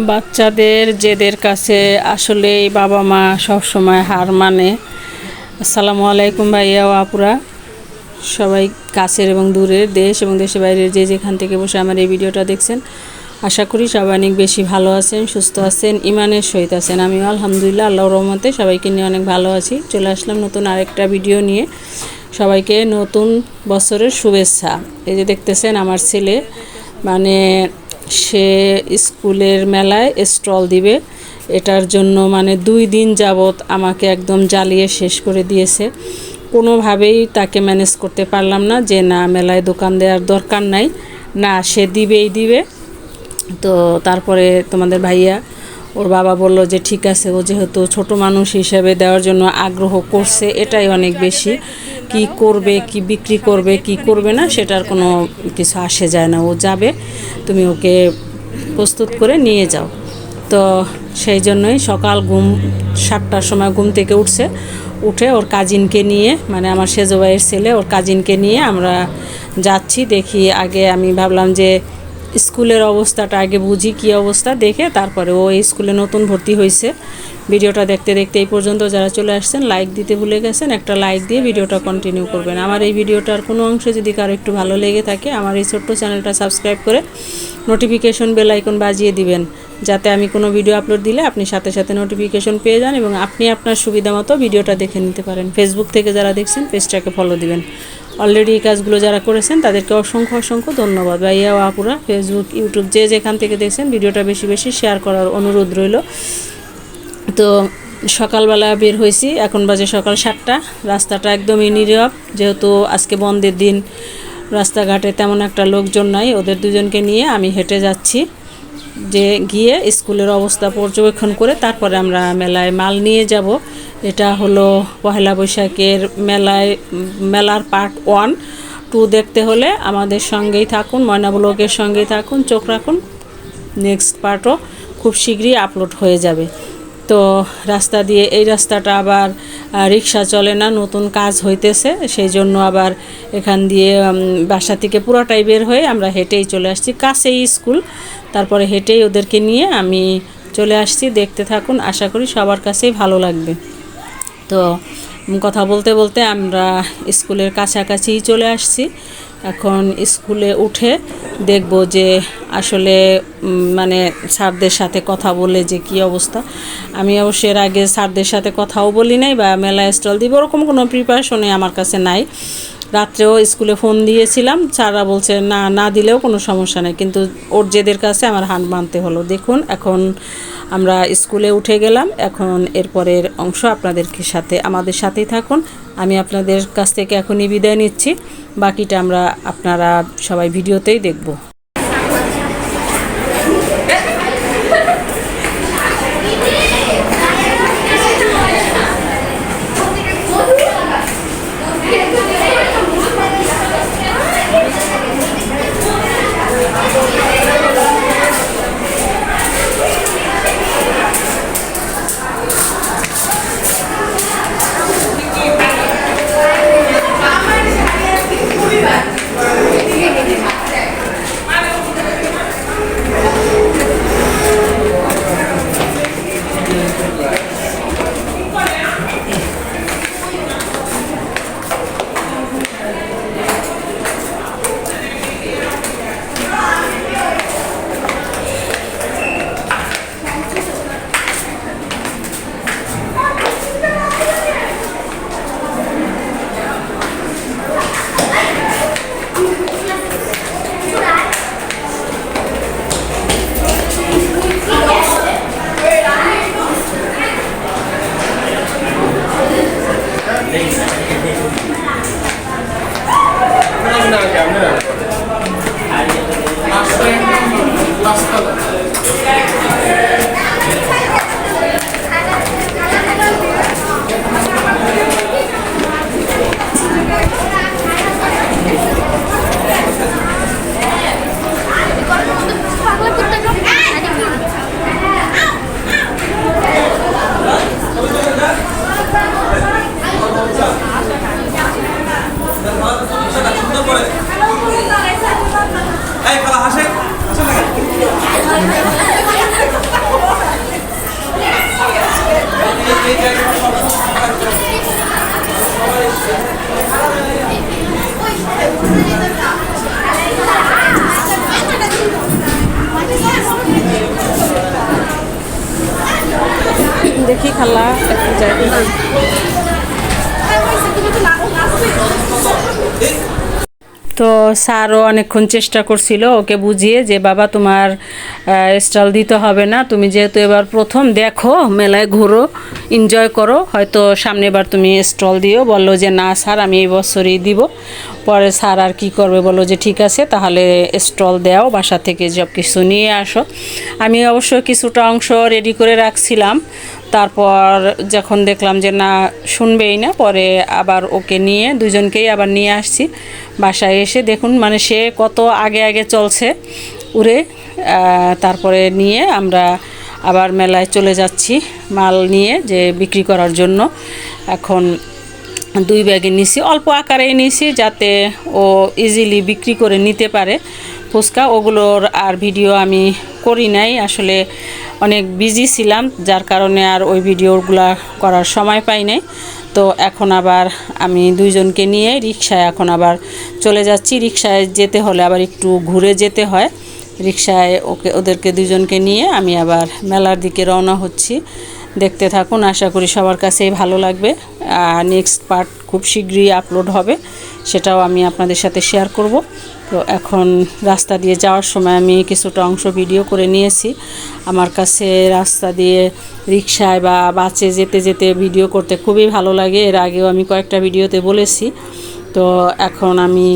বাচ্চাদের জেদের কাছে আসলেই বাবা মা সবসময় হার মানে। আসসালামু আলাইকুম ভাইয়া ও আপুরা, সবাই কাছের এবং দূরের, দেশ এবং দেশের বাইরের যে যেখান থেকে বসে আমার এই ভিডিওটা দেখছেন, আশা করি সবাই অনেক বেশি ভালো আছেন, সুস্থ আছেন, ইমানের সহিত আছেন। আমিও আলহামদুলিল্লাহ আল্লাহর রহমতে সবাইকে নিয়ে অনেক ভালো আছি। চলে আসলাম নতুন আরেকটা ভিডিও নিয়ে। সবাইকে নতুন বছরের শুভেচ্ছা। এই যে দেখতেছেন আমার ছেলে, মানে সে স্কুলের মেলায় স্টল দিবে, এটার জন্য মানে 2 দিন যাবত আমাকে একদম জ্বালিয়ে শেষ করে দিয়েছে। কোনোভাবেই তাকে ম্যানেজ করতে পারলাম না যে না, মেলায় দোকান দেওয়ার দরকার নাই, না সে দিবেই দিবে। তো তারপরে তোমাদের ভাইয়া ওর বাবা বলল যে ঠিক আছে, ও যেহেতু ছোট মানুষ হিসেবে দেওয়ার জন্য আগ্রহ করছে, এটাই অনেক বেশি। কি করবে, কি বিক্রি করবে, কি করবে না, সেটার কোনো কিছু আসে যায় না। ও যাবে, তুমি ওকে প্রস্তুত করে নিয়ে যাও। তো সেই জন্যই সকাল 7টার সময় ঘুম থেকে উঠে ওর কাজিনকে নিয়ে, মানে আমার সেজো ভাইয়ের ছেলে, ওর কাজিনকে নিয়ে আমরা যাচ্ছি। দেখি আগে আমি ভাবলাম যে স্কুলের অবস্থাটা আগে বুঝি, কী অবস্থা দেখে তারপরে। ও এই স্কুলে নতুন ভর্তি হয়েছে। ভিডিওটা দেখতে দেখতে এই পর্যন্ত যারা চলে আসছেন, লাইক দিতে ভুলে গেছেন, একটা লাইক দিয়ে ভিডিওটা কন্টিনিউ করবেন। আমার এই ভিডিওটার কোনো অংশে যদি কারো একটু ভালো লেগে থাকে, আমার এই ছোট্ট চ্যানেলটা সাবস্ক্রাইব করে নোটিফিকেশন বেল আইকন বাজিয়ে দিবেন, যাতে আমি কোনো ভিডিও আপলোড দিলে আপনি সাথে সাথে নোটিফিকেশন পেয়ে যান এবং আপনি আপনার সুবিধা মতো ভিডিওটা দেখে নিতে পারেন। ফেসবুক থেকে যারা দেখছেন পেজটাকে ফলো দিবেন। অলরেডি এই কাজগুলো যারা করেছেন তাদেরকে অসংখ্য অসংখ্য ধন্যবাদ। ভাইয়া ও আপুরা, ফেসবুক, ইউটিউব যে যেখান থেকে দেখছেন, ভিডিওটা বেশি বেশি শেয়ার করার অনুরোধ রইল। তো সকালবেলা বের হয়েছি, এখন বাজে সকাল 7টা। রাস্তাটা একদমই নীরব, যেহেতু আজকে বন্ধের দিন, রাস্তাঘাটে তেমন একটা লোকজন নাই। ওদের দুজনকে নিয়ে আমি হেঁটে যাচ্ছি, যে গিয়ে স্কুলের অবস্থা পর্যবেক্ষণ করে তারপরে আমরা মেলায় মাল নিয়ে যাব। এটা হলো পহেলা বৈশাখের মেলার পার্ট 1, 2 দেখতে হলে আমাদের সঙ্গেই থাকুন, ময়না ব্লগের সঙ্গেই থাকুন, চোখ রাখুন। নেক্সট পার্টও খুব শীঘ্রই আপলোড হয়ে যাবে। তো রাস্তা দিয়ে, এই রাস্তাটা আবার রিক্সা চলে না, নতুন কাজ হইতেছে, সেই জন্য আবার এখান দিয়ে বাসা থেকে পুরোটাই বের হয়ে আমরা হেঁটেই চলে আসছি। কাছেই স্কুল, তারপরে হেঁটেই ওদেরকে নিয়ে আমি চলে আসছি। দেখতে থাকুন, আশা করি সবার কাছেই ভালো লাগবে। তো কথা বলতে বলতে আমরা স্কুলের কাছাকাছিই চলে আসছি। এখন স্কুলে উঠে দেখব যে আসলে মানে স্যারদের সাথে কথা বলে যে কী অবস্থা। আমি অবশ্য এর আগে স্যারদের সাথে কথাও বলি নাই বা মেলা স্টল দিব ওরকম কোনো প্রিপারেশনে আমার কাছে নাই। রাত্রেও স্কুলে ফোন দিয়েছিলাম, স্যাররা বলছে না দিলেও কোনো সমস্যা নেই, কিন্তু ওর জেদের কাছে আমার হার মানতে হলো। দেখুন, এখন আমরা স্কুলে উঠে গেলাম। এখন এরপরের অংশ আমাদের সাথেই থাকুন। আমি আপনাদের কাছ থেকে এখনই বিদায় নিচ্ছি, বাকিটা আপনারা সবাই ভিডিওতেই দেখব। দেখি খালা একটু যাই। তো স্যারও অনেকক্ষণ চেষ্টা করছিল ওকে বুঝিয়ে যে বাবা তোমার স্টল দিতে হবে না, তুমি যেহেতু এবার প্রথম দেখো মেলায় ঘুরো এনজয় করো, হয়তো সামনেবার তুমি স্টল দিও। বললো যে না স্যার আমি এই বছরই দিব। পরে স্যার আর কি করবে, বললো যে ঠিক আছে তাহলে স্টল দাও, বাসা থেকে সব কিছু নিয়ে আসো। আমি অবশ্য কিছুটা অংশ রেডি করে রাখছিলাম, তারপর যখন দেখলাম যে না শুনবেই না, পরে আবার ওকে নিয়ে দুজনকেই আবার নিয়ে আসছি বাসায় এসে। দেখুন মানে সে কত আগে আগে চলছে উড়ে। তারপরে নিয়ে আমরা আবার মেলায় চলে যাচ্ছি মাল নিয়ে যে বিক্রি করার জন্য। এখন 2 ব্যাগে নিছি, অল্প আকারে নিছি যাতে ও ইজিলি বিক্রি করে নিতে পারে ফুচকা। ওগুলোর আর ভিডিও আমি করি নাই, আসলে অনেক বিজি ছিলাম যার কারণে আর ওই ভিডিওগুলো করার সময় পাই নাই। তো এখন আবার আমি দুইজনকে নিয়ে রিকশায় এখন আবার চলে যাচ্ছি। রিকশায় যেতে হলে আবার একটু ঘুরে যেতে হয়। রিকশায় ওদেরকে দুজনকে নিয়ে আমি আবার মেলার দিকে রওনা হচ্ছি। দেখতে থাকুন, আশা করি সবার কাছেই ভালো লাগবে। নেক্সট পার্ট খুব শীঘ্রই আপলোড হবে, সেটাও আমি আপনাদের সাথে শেয়ার করব। তো এখন রাস্তা দিয়ে যাওয়ার সময় আমি কিছুটা অংশ ভিডিও করে নিয়েছি। আমার কাছে রাস্তা দিয়ে রিকশায় বা বাসে যেতে যেতে ভিডিও করতে খুবই ভালো লাগে, এর আগেও আমি কয়েকটা ভিডিওতে বলেছি। তো এখন আমি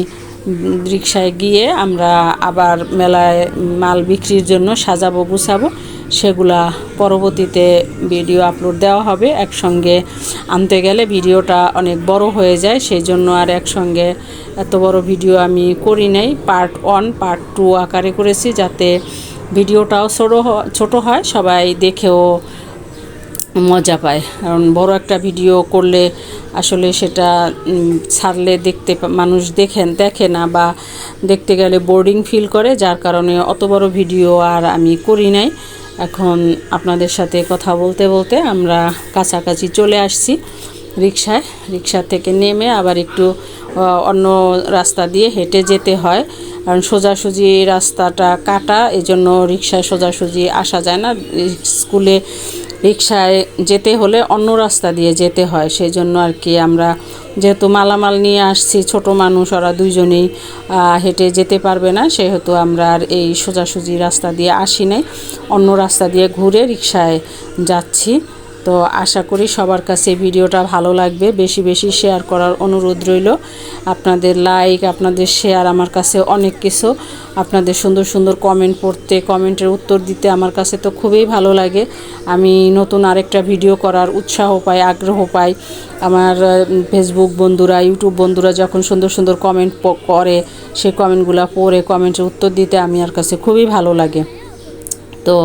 রিকশায় গিয়ে আমরা আবার মেলায় মাল বিক্রির জন্য সাজাবো গুছাবো, সেগুলা পরবর্তীতে ভিডিও আপলোড দেওয়া হবে। একসঙ্গে আনতে গেলে ভিডিওটা অনেক বড় হয়ে যায়, সেই জন্য আর একসঙ্গে এত বড় ভিডিও আমি করি নাই। পার্ট 1 পার্ট 2 আকারে করেছি যাতে ভিডিওটাও ছোট হয়, সবাই দেখেও মজা পায়। কারণ বড় একটা ভিডিও করলে আসলে সেটা ছাড়লে দেখতে মানুষ দেখে না, বা দেখতে গেলে বোরিং ফিল করে, যার কারণে অত বড় ভিডিও আর আমি করি নাই। এখন আপনাদের সাথে কথা বলতে বলতে আমরা কাছাকাছি চলে আসছি রিকশা থেকে নেমে আবার একটু অন্য রাস্তা দিয়ে হেঁটে যেতে হয়, কারণ সোজাসুজি রাস্তাটা কাটা, এজন্য রিকশায় সোজাসুজি আসা যায় না। স্কুলে রিকশায় যেতে হলে অন্য রাস্তা দিয়ে যেতে হয়, সেই জন্য আর কি আমরা যেহেতু মালামাল নিয়ে আসছি, ছোট মানুষ ওরা দুইজনেই হেঁটে যেতে পারবে না, সেহেতু আমরা আর এই সোজাসুজি রাস্তা দিয়ে আসি নাই, অন্য রাস্তা দিয়ে ঘুরে রিকশায় যাচ্ছি। তো আশা করি সবার কাছে ভিডিওটা ভালো লাগবে, বেশি বেশি শেয়ার করার অনুরোধ রইল। আপনাদের লাইক, আপনাদের শেয়ার আমার কাছে অনেক কিছু। আপনাদের সুন্দর সুন্দর কমেন্ট পড়তে, কমেন্টের উত্তর দিতে আমার কাছে তো খুবই ভালো লাগে। আমি নতুন আরেকটা ভিডিও করার উৎসাহ পাই, আগ্রহ পাই। আমার ফেসবুক বন্ধুরা, ইউটিউব বন্ধুরা যখন সুন্দর সুন্দর কমেন্ট করে, সেই কমেন্টগুলো পড়ে কমেন্টের উত্তর দিতে আমার কাছে খুবই ভালো লাগে। তো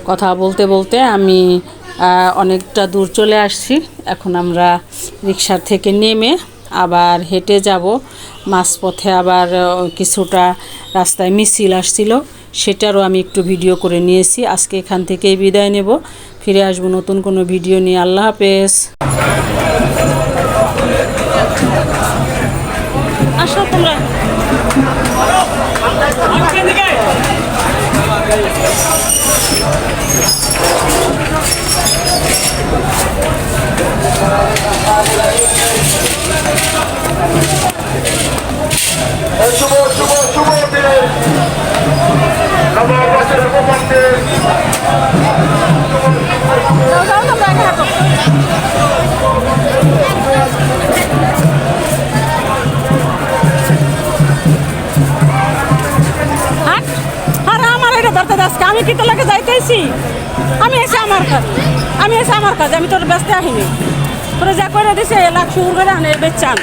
কথা বলতে বলতে আমি অনেকটা দূর চলে আসছি। এখন আমরা রিকশা থেকে নেমে আবার হেঁটে যাব। মাঝপথে আবার কিছুটা রাস্তায় মিছিল আসছিল, সেটারও আমি একটু ভিডিও করে নিয়েছি। আজকে এখান থেকেই বিদায় নেব, ফিরে আসবো নতুন কোনো ভিডিও নিয়ে। আল্লাহ হাফেজ। আসো তোমরা। শুভ শুভ শুভ দিনে নববর্ষের উপলক্ষে আমি কি তোলাকে যাইতেছি, আমি এসে আমার কাজ আমি তোর ব্যস্ত আহিনি, তোরা যা করে দিছে লাখ শুরু করে আনে বেচান।